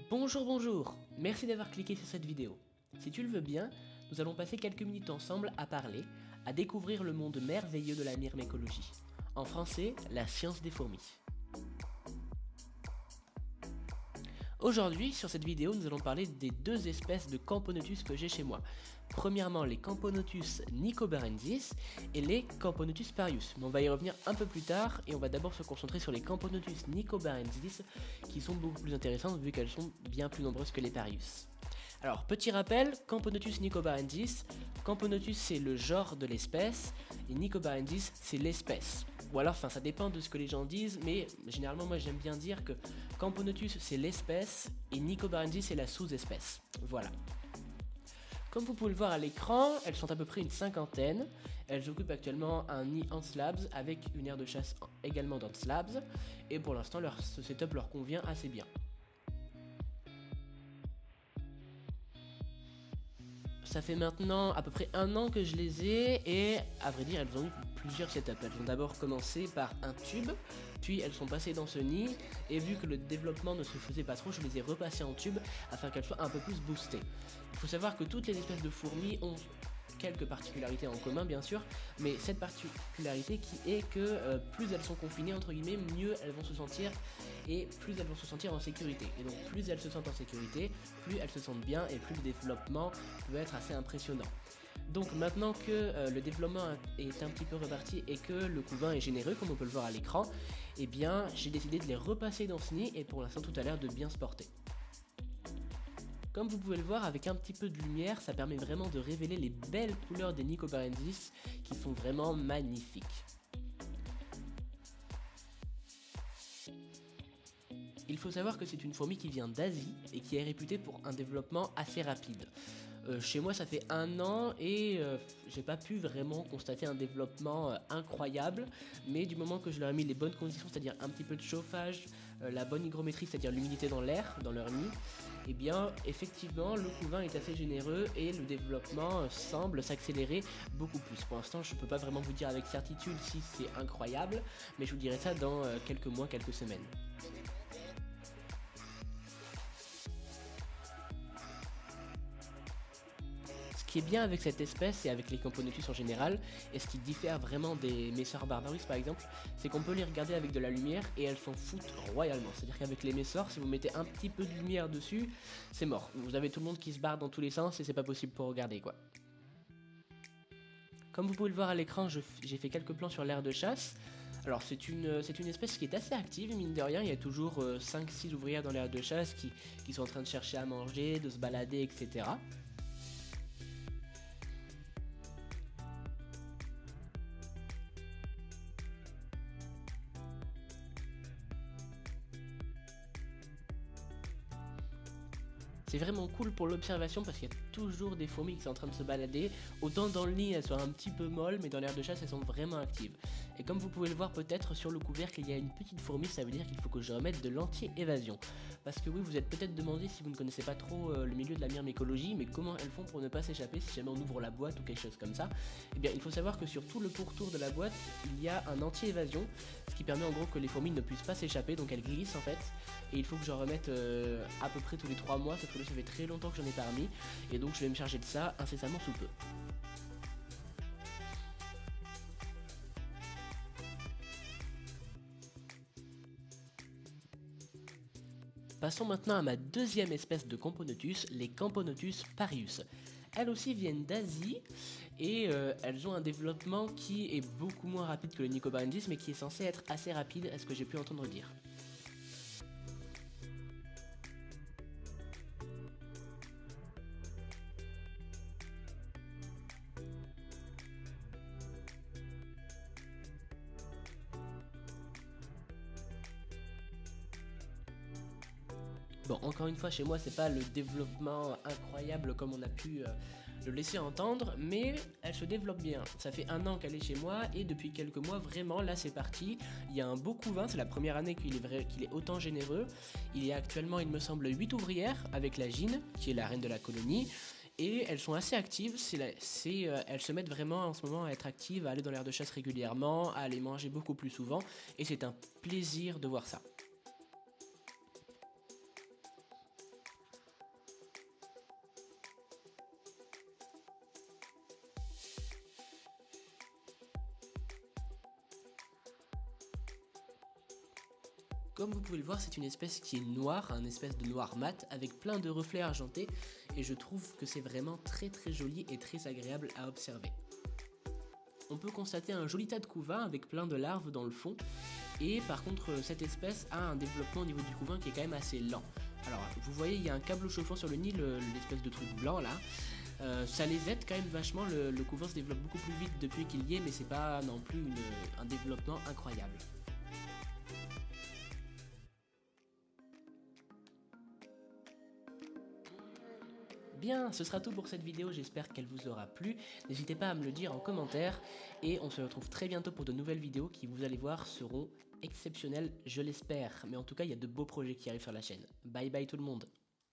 Bonjour, merci d'avoir cliqué sur cette vidéo. Si tu le veux bien, nous allons passer quelques minutes ensemble à parler, à découvrir le monde merveilleux de la myrmécologie. En français, la science des fourmis. Aujourd'hui, sur cette vidéo, nous allons parler des deux espèces de Camponotus que j'ai chez moi. Premièrement, les Camponotus nicobarensis et les Camponotus parius. Mais on va y revenir un peu plus tard et on va d'abord se concentrer sur les Camponotus nicobarensis qui sont beaucoup plus intéressantes vu qu'elles sont bien plus nombreuses que les parius. Alors, petit rappel, Camponotus nicobarensis, Camponotus c'est le genre de l'espèce et Nicobarensis c'est l'espèce. Ou alors, ça dépend de ce que les gens disent, mais généralement moi j'aime bien dire que Camponotus c'est l'espèce et Nicobarensis c'est la sous-espèce. Voilà. Comme vous pouvez le voir à l'écran, elles sont à peu près une cinquantaine. Elles occupent actuellement un nid en slabs avec une aire de chasse également dans slabs. Et pour l'instant, ce setup leur convient assez bien. Ça fait maintenant à peu près un an que je les ai et à vrai dire elles ont eu plusieurs setups. Elles ont d'abord commencé par un tube, puis elles sont passées dans ce nid et vu que le développement ne se faisait pas trop, je les ai repassées en tube afin qu'elles soient un peu plus boostées. Il faut savoir que toutes les espèces de fourmis ont quelques particularités en commun bien sûr, mais cette particularité qui est que plus elles sont confinées entre guillemets, mieux elles vont se sentir et plus elles vont se sentir en sécurité. Et donc plus elles se sentent en sécurité, plus elles se sentent bien et plus le développement peut être assez impressionnant. Donc maintenant que le développement est un petit peu reparti et que le couvain est généreux comme on peut le voir à l'écran, eh bien j'ai décidé de les repasser dans ce nid et pour l'instant tout a l'air de bien se porter. Comme vous pouvez le voir, avec un petit peu de lumière, ça permet vraiment de révéler les belles couleurs des Nicobarensis qui sont vraiment magnifiques. Il faut savoir que c'est une fourmi qui vient d'Asie et qui est réputée pour un développement assez rapide. Chez moi ça fait un an et j'ai pas pu vraiment constater un développement incroyable, mais du moment que je leur ai mis les bonnes conditions, c'est-à-dire un petit peu de chauffage, la bonne hygrométrie, c'est-à-dire l'humidité dans l'air, dans leur nid, et bien effectivement le couvain est assez généreux et le développement semble s'accélérer beaucoup plus. Pour l'instant je peux pas vraiment vous dire avec certitude si c'est incroyable, mais je vous dirai ça dans quelques mois, quelques semaines. Ce qui est bien avec cette espèce et avec les Camponotus en général, et ce qui diffère vraiment des Messor barbarus par exemple, c'est qu'on peut les regarder avec de la lumière et elles s'en foutent royalement. C'est-à-dire qu'avec les Messor, si vous mettez un petit peu de lumière dessus, c'est mort. Vous avez tout le monde qui se barre dans tous les sens et c'est pas possible pour regarder quoi. Comme vous pouvez le voir à l'écran, j'ai fait quelques plans sur l'aire de chasse. Alors c'est une espèce qui est assez active, mine de rien, il y a toujours 5-6 ouvrières dans l'aire de chasse qui sont en train de chercher à manger, de se balader, etc. C'est vraiment cool pour l'observation parce qu'il y a toujours des fourmis qui sont en train de se balader. Autant dans le nid elles sont un petit peu molles, mais dans l'aire de chasse elles sont vraiment actives. Et comme vous pouvez le voir peut-être sur le couvercle il y a une petite fourmi, ça veut dire qu'il faut que je remette de l'anti-évasion. Parce que oui, vous êtes peut-être demandé si vous ne connaissez pas trop le milieu de la myrmécologie, mais comment elles font pour ne pas s'échapper si jamais on ouvre la boîte ou quelque chose comme ça. Eh bien il faut savoir que sur tout le pourtour de la boîte il y a un anti-évasion, ce qui permet en gros que les fourmis ne puissent pas s'échapper, donc elles glissent en fait. Et il faut que j'en remette à peu près tous les 3 mois, sauf que là ça fait très longtemps que j'en ai pas remis, et donc je vais me charger de ça incessamment sous peu. Passons maintenant à ma deuxième espèce de Camponotus, les Camponotus parius. Elles aussi viennent d'Asie et elles ont un développement qui est beaucoup moins rapide que le Nicobarensis, mais qui est censé être assez rapide à ce que j'ai pu entendre dire. Bon, encore une fois, chez moi, c'est pas le développement incroyable comme on a pu le laisser entendre, mais elle se développe bien. Ça fait un an qu'elle est chez moi et depuis quelques mois, vraiment, là, c'est parti. Il y a un beau couvain, c'est la première année qu'il est autant généreux. Il y a actuellement, il me semble, 8 ouvrières avec la Gine, qui est la reine de la colonie. Et elles sont assez actives, elles se mettent vraiment en ce moment à être actives, à aller dans l'aire de chasse régulièrement, à aller manger beaucoup plus souvent, et c'est un plaisir de voir ça. Comme vous pouvez le voir, c'est une espèce qui est noire, un espèce de noir mat avec plein de reflets argentés et je trouve que c'est vraiment très joli et très agréable à observer. On peut constater un joli tas de couvains avec plein de larves dans le fond et par contre cette espèce a un développement au niveau du couvain qui est quand même assez lent. Alors vous voyez il y a un câble chauffant sur le nid, l'espèce de truc blanc là. Ça les aide quand même vachement, le couvain se développe beaucoup plus vite depuis qu'il y est mais c'est pas non plus un développement incroyable. Bien, ce sera tout pour cette vidéo, j'espère qu'elle vous aura plu. N'hésitez pas à me le dire en commentaire et on se retrouve très bientôt pour de nouvelles vidéos qui, vous allez voir, seront exceptionnelles, je l'espère. Mais en tout cas, il y a de beaux projets qui arrivent sur la chaîne. Bye bye tout le monde.